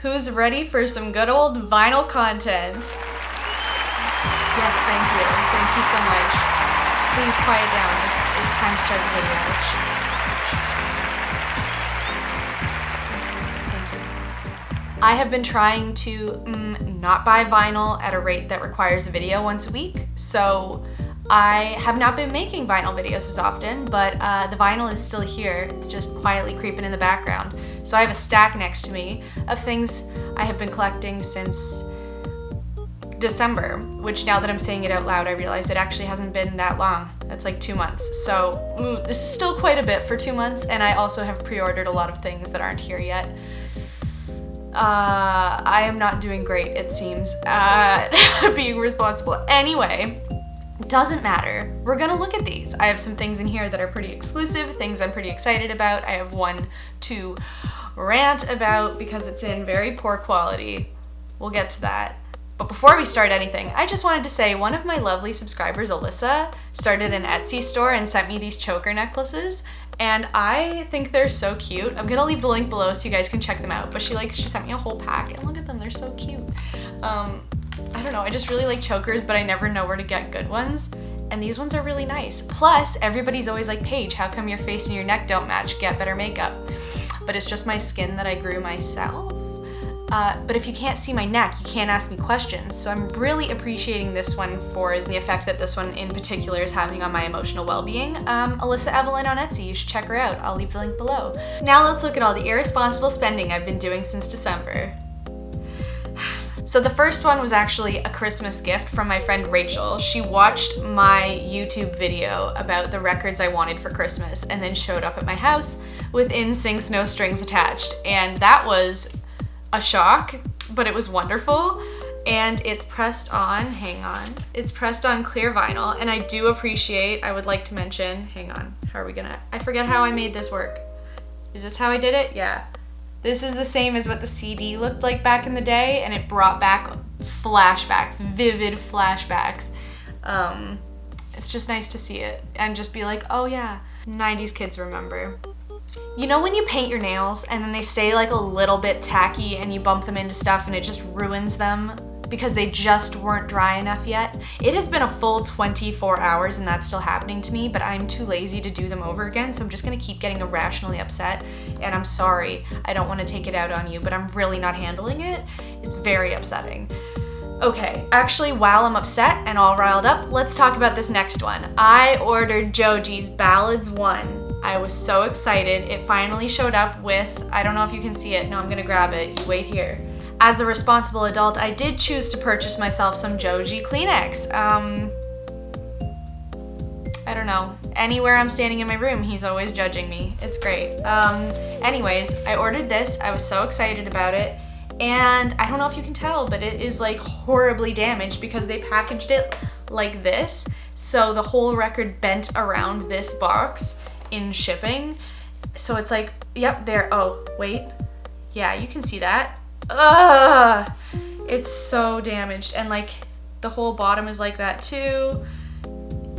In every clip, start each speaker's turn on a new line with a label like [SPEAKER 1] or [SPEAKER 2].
[SPEAKER 1] Who's ready for some good old vinyl content? Yes, thank you. Thank you so much. Please quiet down. It's time to start the video. Thank you. I have been trying to not buy vinyl at a rate that requires a video once a week, so I have not been making vinyl videos as often, but the vinyl is still here. It's just quietly creeping in the background. So I have a stack next to me of things I have been collecting since December, which now that I'm saying it out loud, I realize it actually hasn't been that long. That's like 2 months. So this is still quite a bit for 2 months, and I also have pre-ordered a lot of things that aren't here yet. I am not doing great, it seems, at being responsible. Anyway, doesn't matter. We're gonna look at these. I have some things in here that are pretty exclusive, things I'm pretty excited about. I have one to rant about because it's in very poor quality. We'll get to that. But before we start anything, I just wanted to say one of my lovely subscribers, Alyssa, started an Etsy store and sent me these choker necklaces, and I think they're so cute. I'm gonna leave the link below so you guys can check them out, but she sent me a whole pack, and look at them, they're so cute. I don't know, I just really like chokers, but I never know where to get good ones, and these ones are really nice. Plus, everybody's always like, Paige, how come your face and your neck don't match? Get better makeup. But it's just my skin that I grew myself. But if you can't see my neck, you can't ask me questions. So I'm really appreciating this one for the effect that this one in particular is having on my emotional well-being. Alyssa Evelyn on Etsy, you should check her out. I'll leave the link below. Now let's look at all the irresponsible spending I've been doing since December. So the first one was actually a Christmas gift from my friend Rachel. She watched my YouTube video about the records I wanted for Christmas and then showed up at my house with NSYNC's No Strings Attached. And that was a shock, but it was wonderful. And it's pressed on, it's pressed on clear vinyl, and I do appreciate, I would like to mention, I forget how I made this work. Is this how I did it? Yeah. This is the same as what the CD looked like back in the day, and it brought back flashbacks, vivid flashbacks. It's just nice to see it and just be like, oh yeah, 90s kids remember. You know when you paint your nails and then they stay like a little bit tacky and you bump them into stuff and it just ruins them because they just weren't dry enough yet? It has been a full 24 hours and that's still happening to me, but I'm too lazy to do them over again, so I'm just gonna keep getting irrationally upset, and I'm sorry, I don't wanna take it out on you, but I'm really not handling it. It's very upsetting. Okay, actually, while I'm upset and all riled up, let's talk about this next one. I ordered Joji's Ballads 1. I was so excited. It finally showed up with, I don't know if you can see it. No, I'm gonna grab it. You wait here. As a responsible adult, I did choose to purchase myself some Joji Kleenex. I don't know. Anywhere I'm standing in my room, he's always judging me. It's great. Anyways, I ordered this. I was so excited about it. And I don't know if you can tell, but it is like horribly damaged because they packaged it like this. So the whole record bent around this box in shipping. So it's like, yep, there. Oh, wait. Yeah, you can see that. Ugh, it's so damaged, and like the whole bottom is like that too.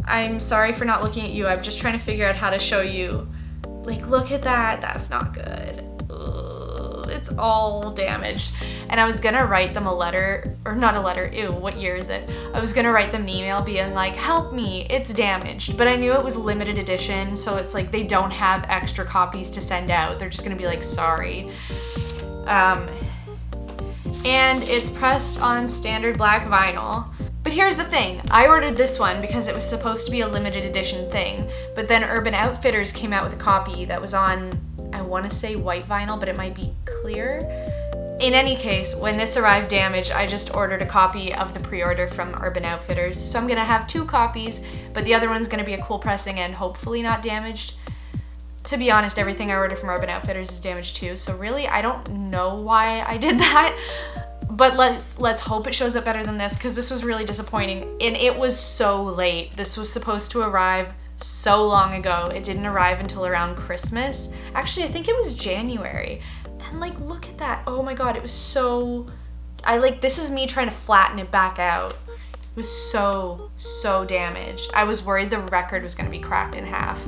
[SPEAKER 1] I'm sorry for not looking at you. I'm just trying to figure out how to show you. Like, look at that. That's not good. Ugh, it's all damaged. And I was gonna write them a letter, or not a letter, ew, what year is it? I was gonna write them an email being like, help me, it's damaged. But I knew it was limited edition, so it's like they don't have extra copies to send out. They're just gonna be like, sorry. And it's pressed on standard black vinyl. But here's the thing, I ordered this one because it was supposed to be a limited edition thing, but then Urban Outfitters came out with a copy that was on, I wanna say white vinyl, but it might be clear. In any case, when this arrived damaged, I just ordered a copy of the pre-order from Urban Outfitters. So I'm gonna have 2 copies, but the other one's gonna be a cool pressing and hopefully not damaged. To be honest, everything I ordered from Urban Outfitters is damaged too, so really, I don't know why I did that. But let's hope it shows up better than this, because this was really disappointing, and it was so late. This was supposed to arrive so long ago. It didn't arrive until around Christmas. Actually, I think it was January. And like, look at that. Oh my God, it was so, this is me trying to flatten it back out. It was so damaged. I was worried the record was gonna be cracked in half.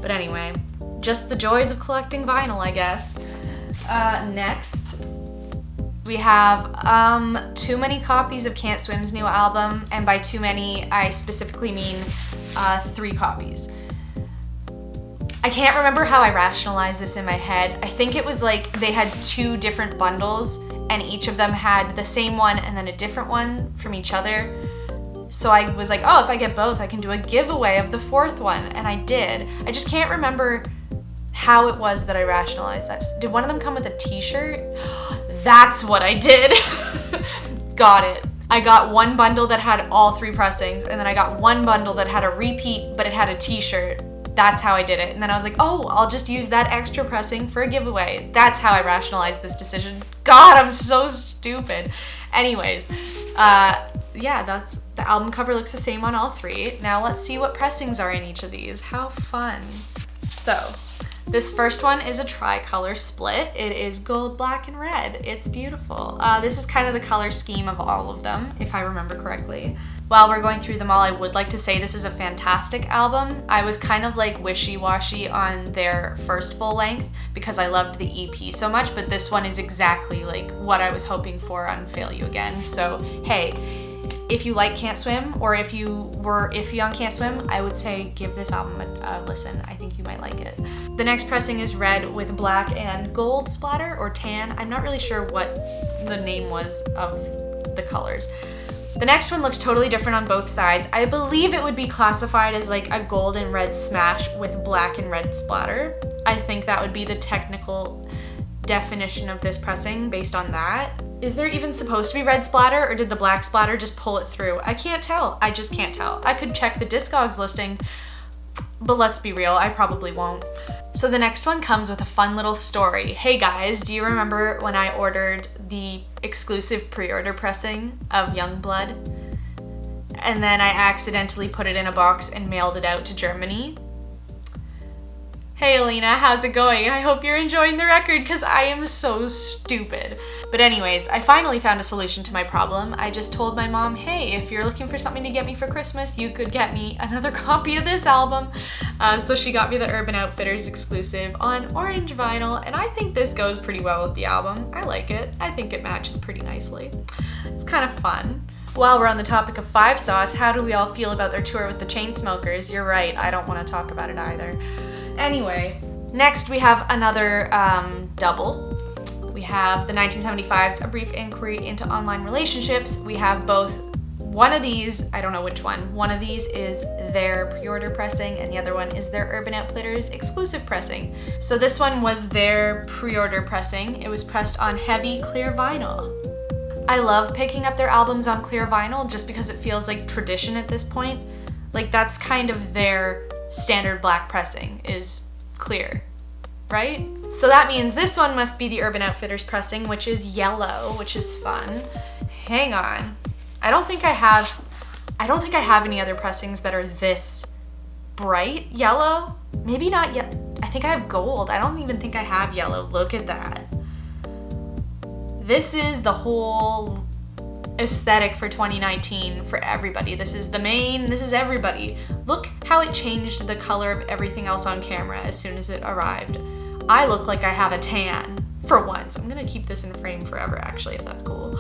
[SPEAKER 1] But anyway, just the joys of collecting vinyl, I guess. Next, we have too many copies of Can't Swim's new album, and by too many, I specifically mean 3 copies. I can't remember how I rationalized this in my head. I think it was like they had 2 different bundles, and each of them had the same one and then a different one from each other. So I was like, oh, if I get both, I can do a giveaway of the 4th one, and I did. I just can't remember how it was that I rationalized that. Did one of them come with a t-shirt? That's what I did. Got it. I got one bundle that had all 3 pressings, and then I got one bundle that had a repeat, but it had a t-shirt. That's how I did it. And then I was like, oh, I'll just use that extra pressing for a giveaway. That's how I rationalized this decision. God, I'm so stupid. Anyways, yeah, that's the album cover looks the same on all 3. Now let's see what pressings are in each of these. How fun. So, this first one is a tricolor split. It is gold, black, and red. It's beautiful. This is kind of the color scheme of all of them, if I remember correctly. While we're going through them all, I would like to say this is a fantastic album. I was kind of like wishy-washy on their first full length because I loved the EP so much, but this one is exactly like what I was hoping for on Fail You Again. So, hey, if you like Can't Swim, or if you were iffy on Can't Swim, I would say give this album a listen. I think you might like it. The next pressing is red with black and gold splatter, or tan. I'm not really sure what the name was of the colors. The next one looks totally different on both sides. I believe it would be classified as like a gold and red smash with black and red splatter. I think that would be the technical definition of this pressing based on that. Is there even supposed to be red splatter, or did the black splatter just pull it through? I can't tell. I just can't tell. I could check the Discogs listing, but let's be real, I probably won't. So the next one comes with a fun little story. Hey guys, do you remember when I ordered the exclusive pre-order pressing of Youngblood? And then I accidentally put it in a box and mailed it out to Germany? Hey Alina, how's it going? I hope you're enjoying the record because I am so stupid. But anyways, I finally found a solution to my problem. I just told my mom, hey, if you're looking for something to get me for Christmas, you could get me another copy of this album. So she got me the Urban Outfitters exclusive on orange vinyl, and I think this goes pretty well with the album. I like it. I think it matches pretty nicely. It's kind of fun. While we're on the topic of 5 Sauce, how do we all feel about their tour with the Chainsmokers? You're right, I don't want to talk about it either. Anyway, next we have another double. We have the 1975's A Brief Inquiry into Online Relationships. We have both. One of these, I don't know which one. One of these is their pre-order pressing, and the other one is their Urban Outfitters exclusive pressing. So this one was their pre-order pressing. It was pressed on heavy clear vinyl. I love picking up their albums on clear vinyl just because it feels like tradition at this point. Like that's kind of their standard black pressing is clear, right? So that means this one must be the Urban Outfitters pressing, which is yellow, which is fun. Hang on. I don't think I have any other pressings that are this bright yellow. Maybe not yet. I think I have gold. I don't even think I have yellow. Look at that. This is the whole aesthetic for 2019 for everybody. This is the main, this is everybody. Look how it changed the color of everything else on camera as soon as it arrived. I look like I have a tan for once. I'm gonna keep this in frame forever actually, if that's cool.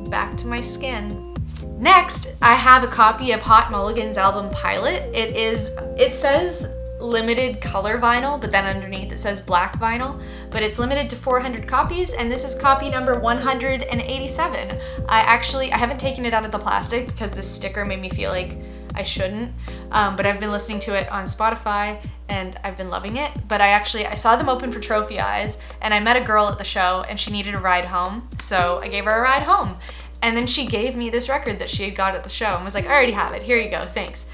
[SPEAKER 1] Back to my skin. Next, I have a copy of Hot Mulligan's album Pilot. It says limited color vinyl, but then underneath it says black vinyl, but it's limited to 400 copies, and this is copy number 187. I haven't taken it out of the plastic because this sticker made me feel like I shouldn't, but I've been listening to it on Spotify and I've been loving it. But I saw them open for Trophy Eyes, and I met a girl at the show and she needed a ride home, so I gave her a ride home. And then she gave me this record that she had got at the show and was like, I already have it, here you go, thanks.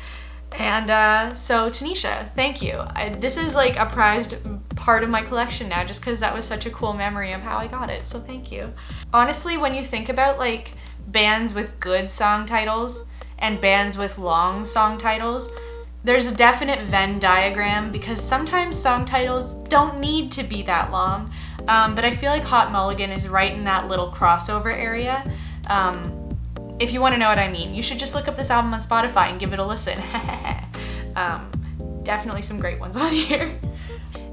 [SPEAKER 1] And so Tanisha, thank you. This is like a prized part of my collection now just because that was such a cool memory of how I got it, so thank you. Honestly, when you think about like bands with good song titles and bands with long song titles, there's a definite Venn diagram because sometimes song titles don't need to be that long, but I feel like Hot Mulligan is right in that little crossover area. If you want to know what I mean, you should just look up this album on Spotify and give it a listen. Definitely some great ones on here.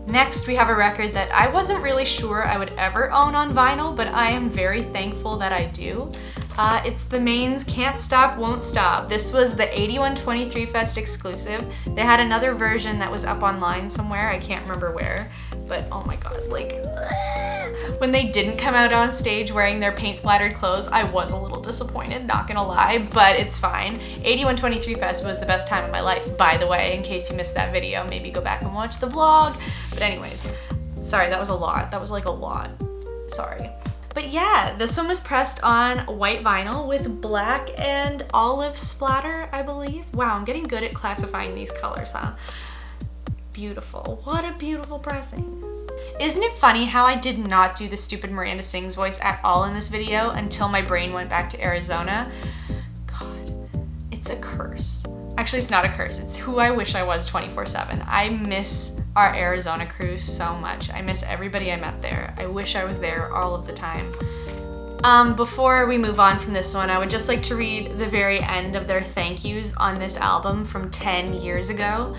[SPEAKER 1] Next, we have a record that I wasn't really sure I would ever own on vinyl, but I am very thankful that I do. It's the Maine's Can't Stop, Won't Stop. This was the 8123 Fest exclusive. They had another version that was up online somewhere, I can't remember where, but oh my god, like, when they didn't come out on stage wearing their paint splattered clothes, I was a little disappointed, not gonna lie, but it's fine. 8123 Fest was the best time of my life, by the way, in case you missed that video, maybe go back and watch the vlog. But anyways, sorry, that was a lot. That was like a lot. Sorry. But yeah, this one was pressed on white vinyl with black and olive splatter, I believe. Wow, I'm getting good at classifying these colors, huh? Beautiful. What a beautiful pressing. Isn't it funny how I did not do the stupid Miranda Sings voice at all in this video until my brain went back to Arizona? God, it's a curse. Actually, it's not a curse. It's who I wish I was 24/7. I miss our Arizona cruise so much. I miss everybody I met there. I wish I was there all of the time. Before we move on from this one, I would just like to read the very end of their thank yous on this album from 10 years ago.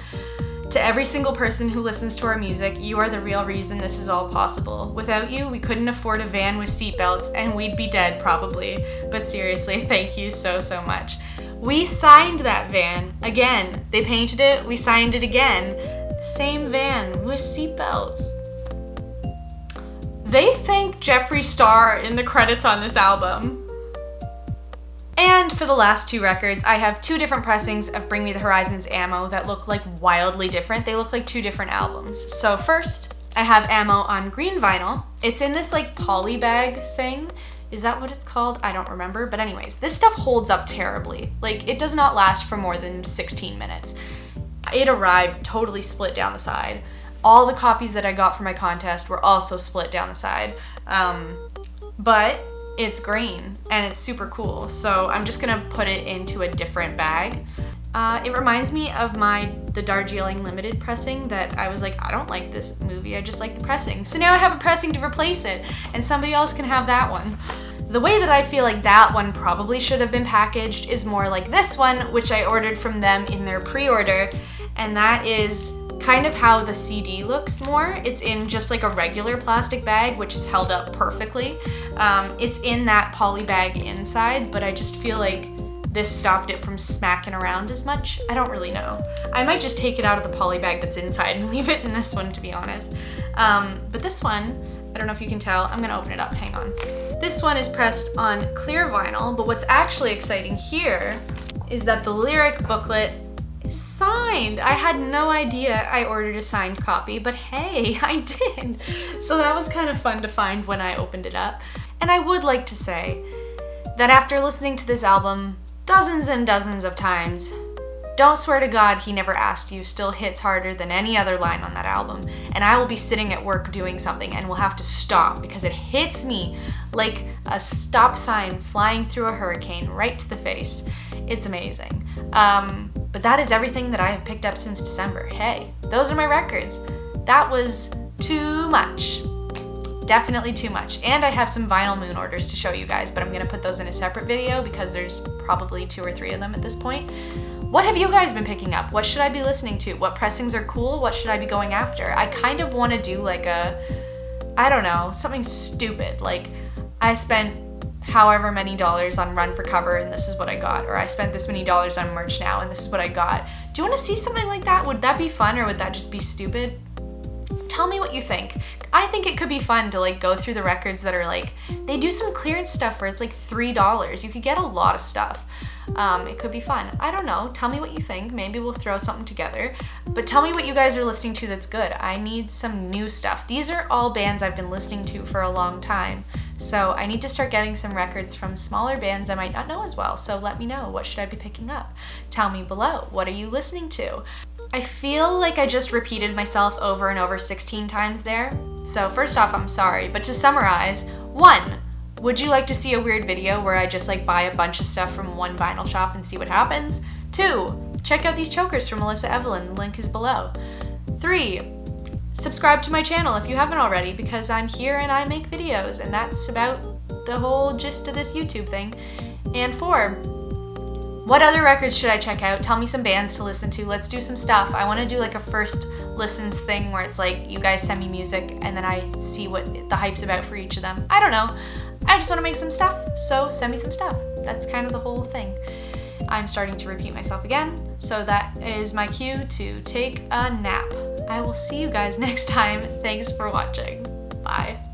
[SPEAKER 1] To every single person who listens to our music, you are the real reason this is all possible. Without you, we couldn't afford a van with seatbelts and we'd be dead probably. But seriously, thank you so, so much. We signed that van again. They painted it, we signed it again. Same van with seatbelts. They thank Jeffree Star in the credits on this album. And for the last two records, I have two different pressings of Bring Me the Horizon's Ammo that look like wildly different. They look like two different albums. So first, I have Ammo on green vinyl. It's in this like poly bag thing. Is that what it's called? I don't remember. But anyways, this stuff holds up terribly. Like, it does not last for more than 16 minutes. It arrived totally split down the side. All the copies that I got for my contest were also split down the side. But it's green and it's super cool. So I'm just gonna put it into a different bag. It reminds me of the Darjeeling Limited pressing that I was like, I don't like this movie, I just like the pressing. So now I have a pressing to replace it and somebody else can have that one. The way that I feel like that one probably should have been packaged is more like this one, which I ordered from them in their pre-order, and that is kind of how the CD looks more. It's in just like a regular plastic bag, which is held up perfectly. It's in that poly bag inside, but I just feel like this stopped it from smacking around as much. I don't really know. I might just take it out of the poly bag that's inside and leave it in this one, to be honest. But this one, I don't know if you can tell, I'm gonna open it up, hang on. This one is pressed on clear vinyl, but what's actually exciting here is that the lyric booklet is signed. I had no idea I ordered a signed copy, but hey, I did. So that was kind of fun to find when I opened it up. And I would like to say that after listening to this album dozens and dozens of times, Don't Swear to God He Never Asked You still hits harder than any other line on that album. And I will be sitting at work doing something and will have to stop because it hits me like a stop sign flying through a hurricane right to the face. It's amazing. But that is everything that I have picked up since December. Hey, those are my records. That was too much. Definitely too much. And I have some Vinyl Moon orders to show you guys, but I'm gonna put those in a separate video because there's probably 2 or 3 of them at this point. What have you guys been picking up? What should I be listening to? What pressings are cool? What should I be going after? I kind of want to do like I don't know, something stupid. Like, I spent however many dollars on Run for Cover and this is what I got. Or I spent this many dollars on merch now and this is what I got. Do you want to see something like that? Would that be fun or would that just be stupid? Tell me what you think. I think it could be fun to like go through the records that are like, they do some clearance stuff where it's like $3. You could get a lot of stuff. It could be fun. I don't know. Tell me what you think. Maybe we'll throw something together. But tell me what you guys are listening to that's good. I need some new stuff. These are all bands I've been listening to for a long time. So I need to start getting some records from smaller bands I might not know as well. So let me know. What should I be picking up? Tell me below. What are you listening to? I feel like I just repeated myself over and over 16 times there. So first off, I'm sorry. But to summarize, 1. Would you like to see a weird video where I just like buy a bunch of stuff from one vinyl shop and see what happens? 2. Check out these chokers from Melissa Evelyn, link is below. 3. Subscribe to my channel if you haven't already because I'm here and I make videos and that's about the whole gist of this YouTube thing. And 4. What other records should I check out? Tell me some bands to listen to. Let's do some stuff. I want to do like a first listens thing where it's like you guys send me music and then I see what the hype's about for each of them. I don't know. I just want to make some stuff, so send me some stuff. That's kind of the whole thing. I'm starting to repeat myself again, so that is my cue to take a nap. I will see you guys next time. Thanks for watching. Bye.